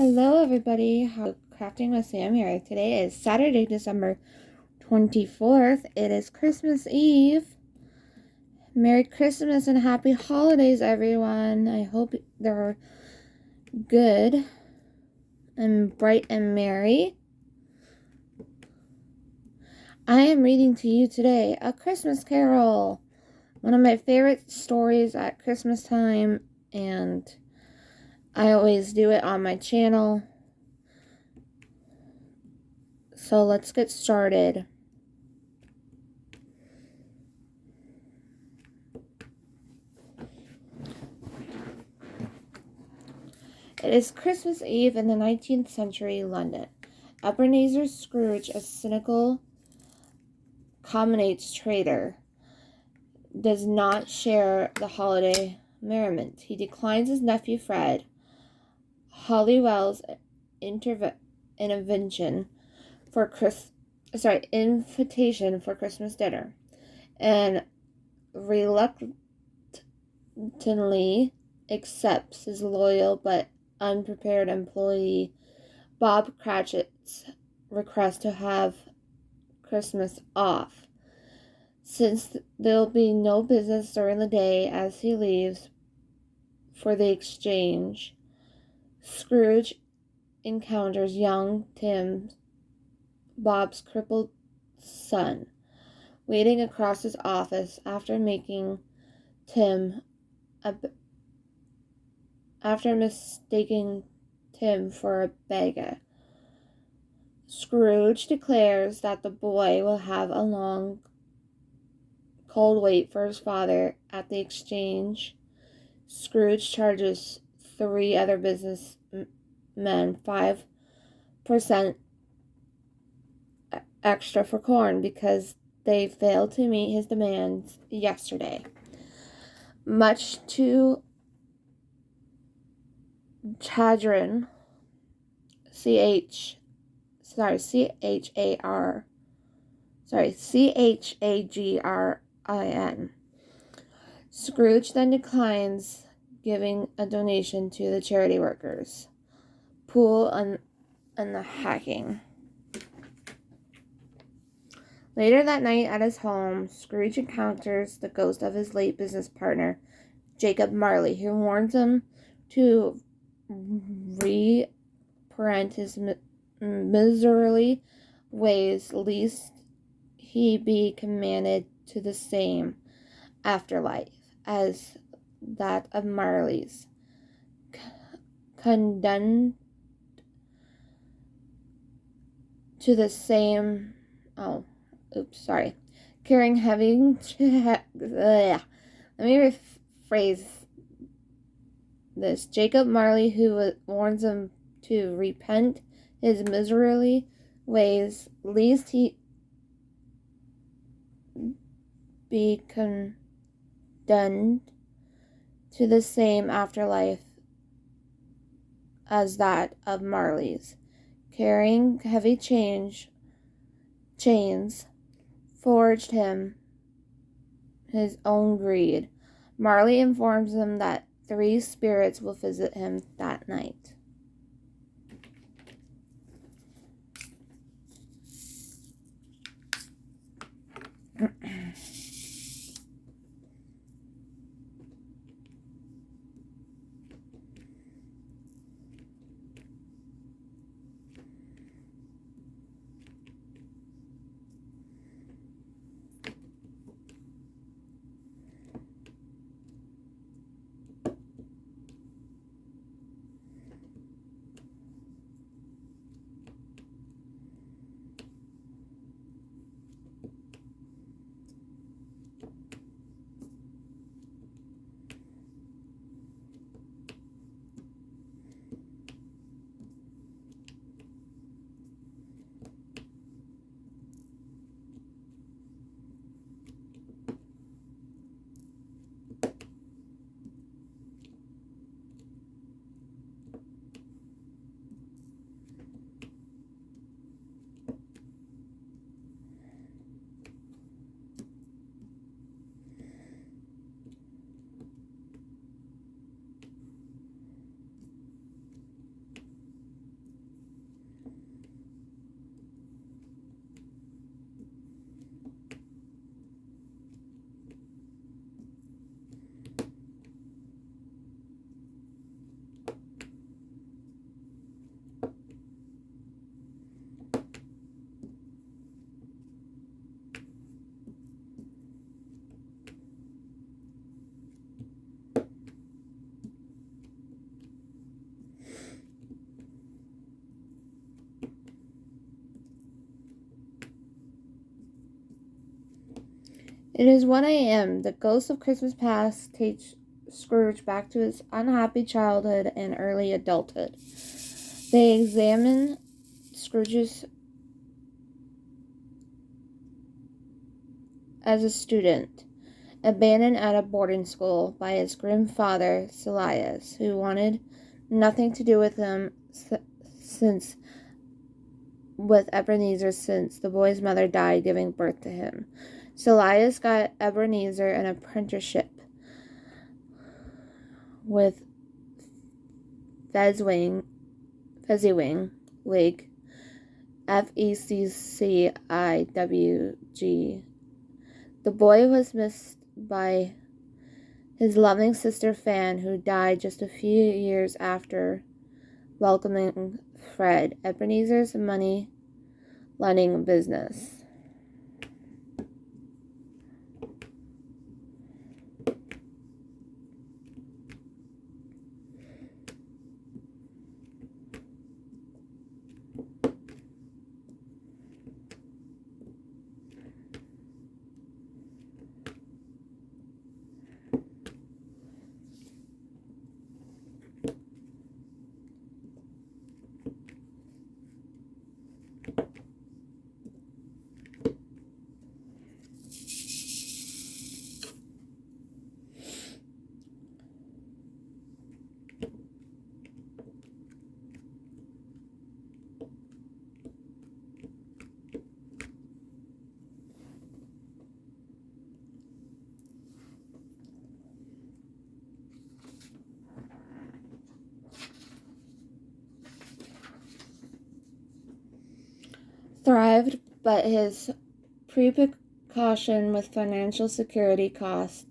Hello, everybody. How Crafting with Sam here. Today is Saturday, December 24th. It is Christmas Eve. Merry Christmas and Happy Holidays, everyone. I hope they're good and bright and merry. I am reading to you today A Christmas Carol, one of my favorite stories at Christmas time, and I always do it on my channel. So let's get started. It is Christmas Eve in the 19th century London. Ebenezer Scrooge, a cynical commonates trader, does not share the holiday merriment. He declines his nephew Fred Halliwell's invitation for Christmas dinner, and reluctantly accepts his loyal but unprepared employee Bob Cratchit's request to have Christmas off, since there'll be no business during the day as he leaves for the exchange. Scrooge encounters young Tim, Bob's crippled son, waiting across his office after mistaking Tim for a beggar. Scrooge declares that the boy will have a long, cold wait for his father at the exchange. Scrooge charges 3 other businessmen 5% extra for corn because they failed to meet his demands yesterday. Much to chagrin, Chagrin, Scrooge then declines giving a donation to the charity workers. Pool and the hacking. Later that night at his home, Scrooge encounters the ghost of his late business partner, Jacob Marley, who warns him to repent his miserly ways, lest he be commanded to the same afterlife as that of Marley's, condemned to the same carrying heavy let me rephrase this. Jacob Marley, who warns him to repent his miserly ways, lest he be condemned to the same afterlife as that of Marley's, carrying heavy chains forged him his own greed. Marley informs him that 3 spirits will visit him that night. It is 1 a.m. The ghost of Christmas past takes Scrooge back to his unhappy childhood and early adulthood. They examine Scrooge's as a student, abandoned at a boarding school by his grim father, Silas, who wanted nothing to do with him with Ebenezer since the boy's mother died giving birth to him. Silas got Ebenezer an apprenticeship with Fezziwig League, FECCIWG. The boy was missed by his loving sister Fan, who died just a few years after welcoming Fred, Ebenezer's money-lending business. Thrived, but his precaution with financial security cost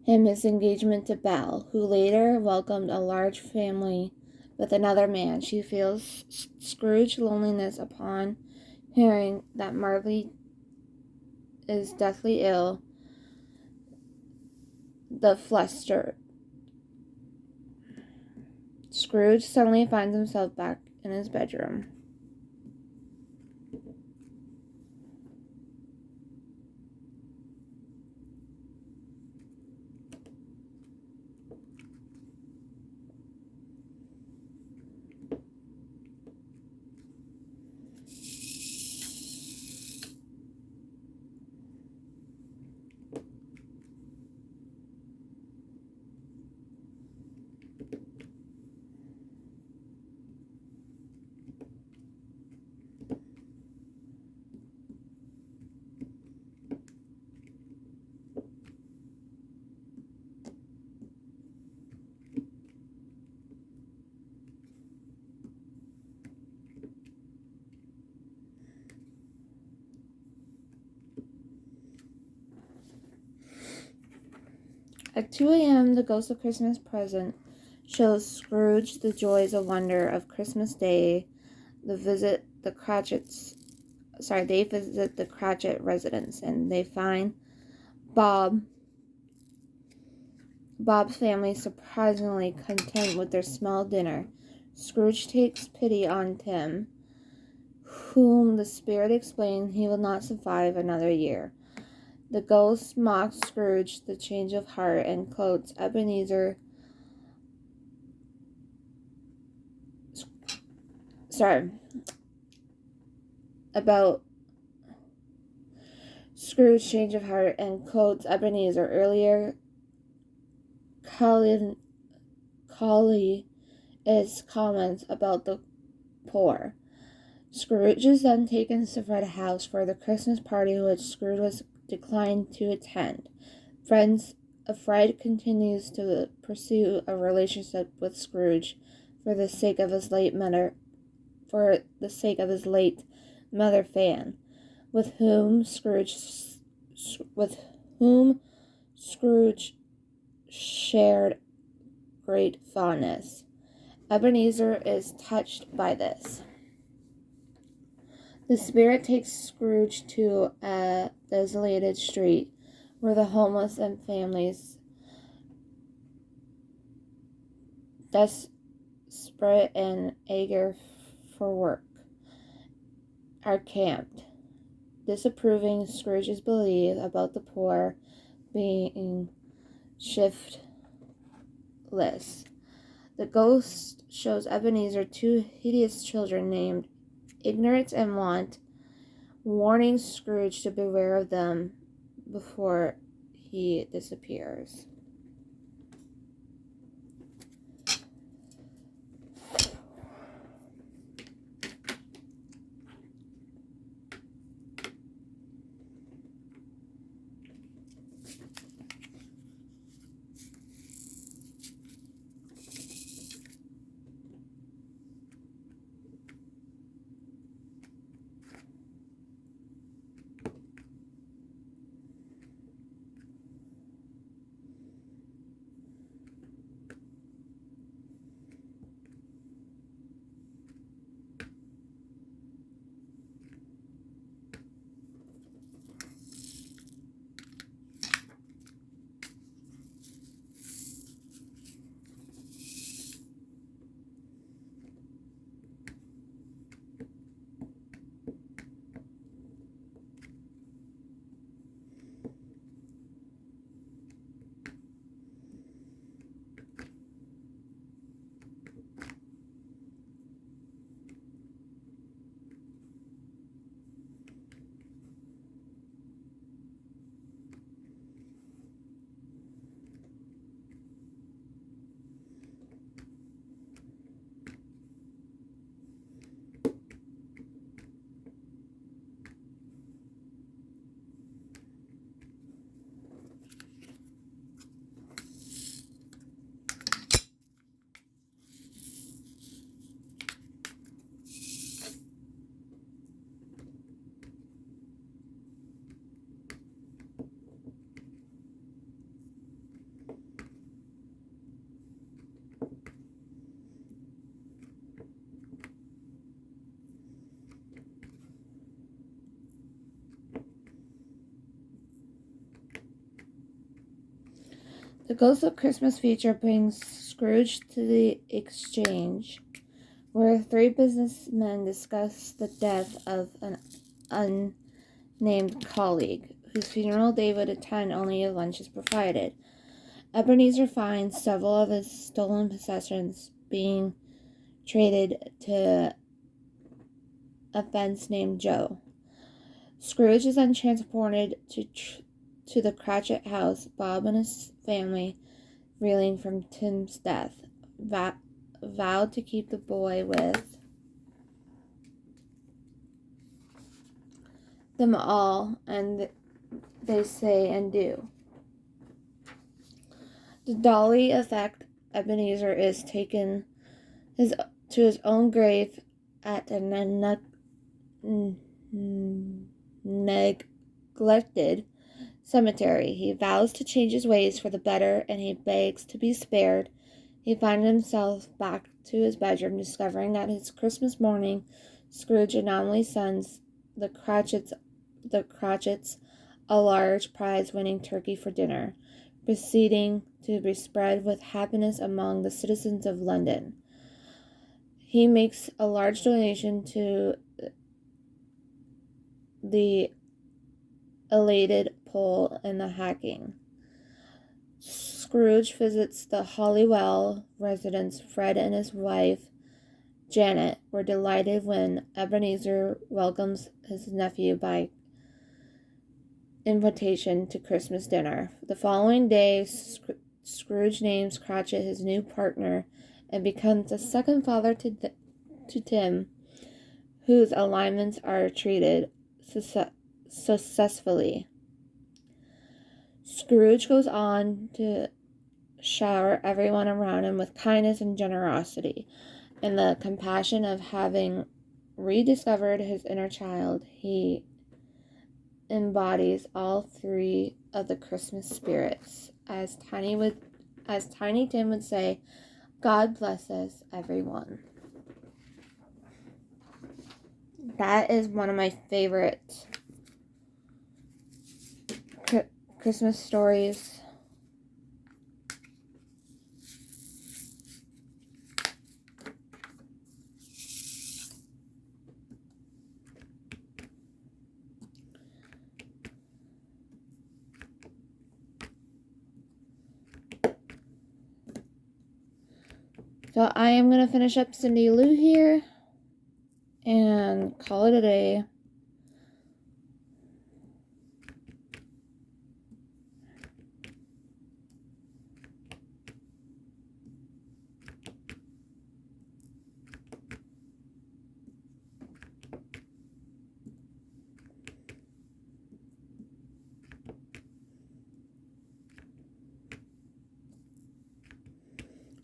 him his engagement to Belle, who later welcomed a large family with another man. She feels Scrooge's loneliness upon hearing that Marley is deathly ill. The flustered Scrooge suddenly finds himself back in his bedroom. At 2 a.m., the Ghost of Christmas Present shows Scrooge the joys and wonder of Christmas Day. They visit the Cratchit residence, and they find Bob's family surprisingly content with their small dinner. Scrooge takes pity on Tim, whom the spirit explains he will not survive another year. The ghost mocks Scrooge the change of heart and quotes Ebenezer. About Scrooge's change of heart and quotes Ebenezer earlier. Colley's comments about the poor. Scrooge is then taken to Fred's house for the Christmas party, which Scrooge was declined to attend. Fred continues to pursue a relationship with Scrooge for the sake of his late mother, Fan, with whom Scrooge shared great fondness. Ebenezer is touched by this. The spirit takes Scrooge to a desolated street where the homeless and families, desperate and eager for work, are camped. disapproving Scrooge's belief about the poor being shiftless. The ghost shows Ebenezer two hideous children named Ignorance and Want, warning Scrooge to beware of them before he disappears. The Ghost of Christmas feature brings Scrooge to the exchange, where three businessmen discuss the death of an unnamed colleague, whose funeral they would attend only if lunch is provided. Ebenezer finds several of his stolen possessions being traded to a fence named Joe. Scrooge is then transported to the Cratchit house. Bob and his family, reeling from Tim's death, vowed to keep the boy with them all, and they say and do. The Dolly effect. Ebenezer is taken to his own grave at a neglected cemetery. He vows to change his ways for the better, and he begs to be spared. He finds himself back to his bedroom, discovering that his Christmas morning, Scrooge anomaly sends the Cratchits a large prize-winning turkey for dinner, proceeding to be spread with happiness among the citizens of London. He makes a large donation to the elated Poll and the Hacking. Scrooge visits the Holywell residence. Fred and his wife, Janet, were delighted when Ebenezer welcomes his nephew by invitation to Christmas dinner. The following day, Scrooge names Cratchit his new partner and becomes a second father to Tim, whose alignments are treated successfully. Scrooge goes on to shower everyone around him with kindness and generosity. In the compassion of having rediscovered his inner child, he embodies all three of the Christmas spirits. As Tiny Tim would say, God bless us, everyone. That is one of my favorite Christmas stories. So I am going to finish up Cindy Lou here and call it a day.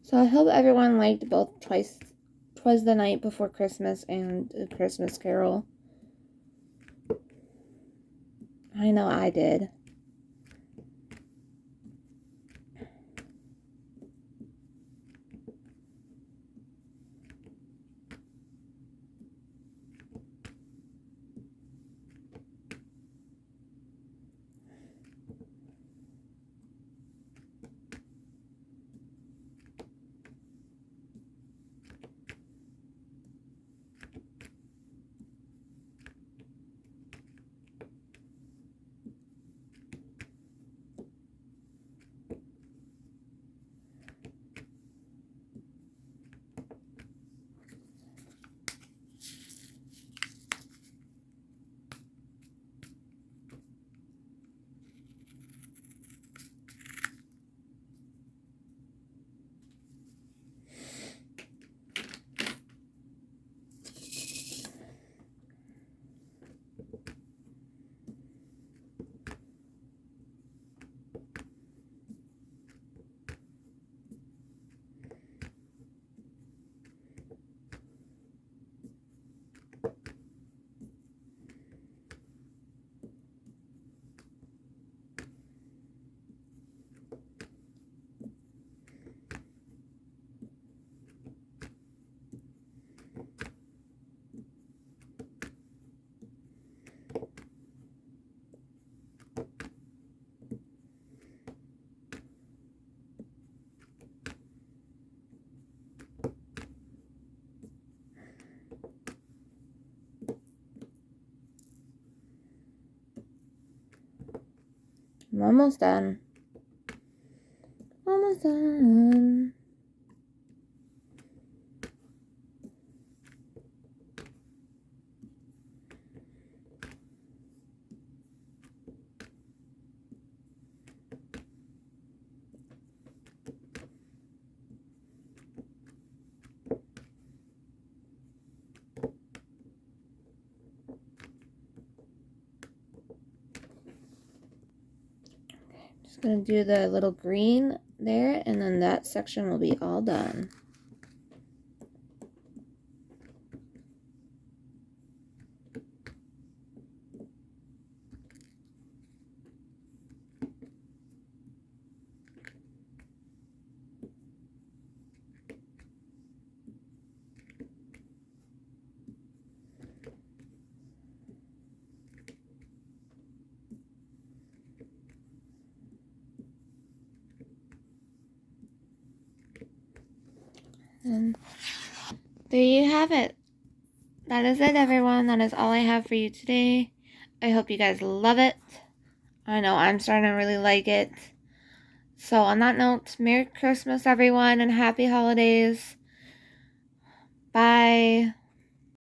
So I hope everyone liked both Twice the Night Before Christmas and A Christmas Carol. I know I did. I'm almost done. Almost done. Just gonna do the little green there, and then that section will be all done. And there you have it. That is it, everyone. That is all I have for you today. I hope you guys love it. I know I'm starting to really like it. So on that note, Merry Christmas, everyone, and Happy Holidays. Bye.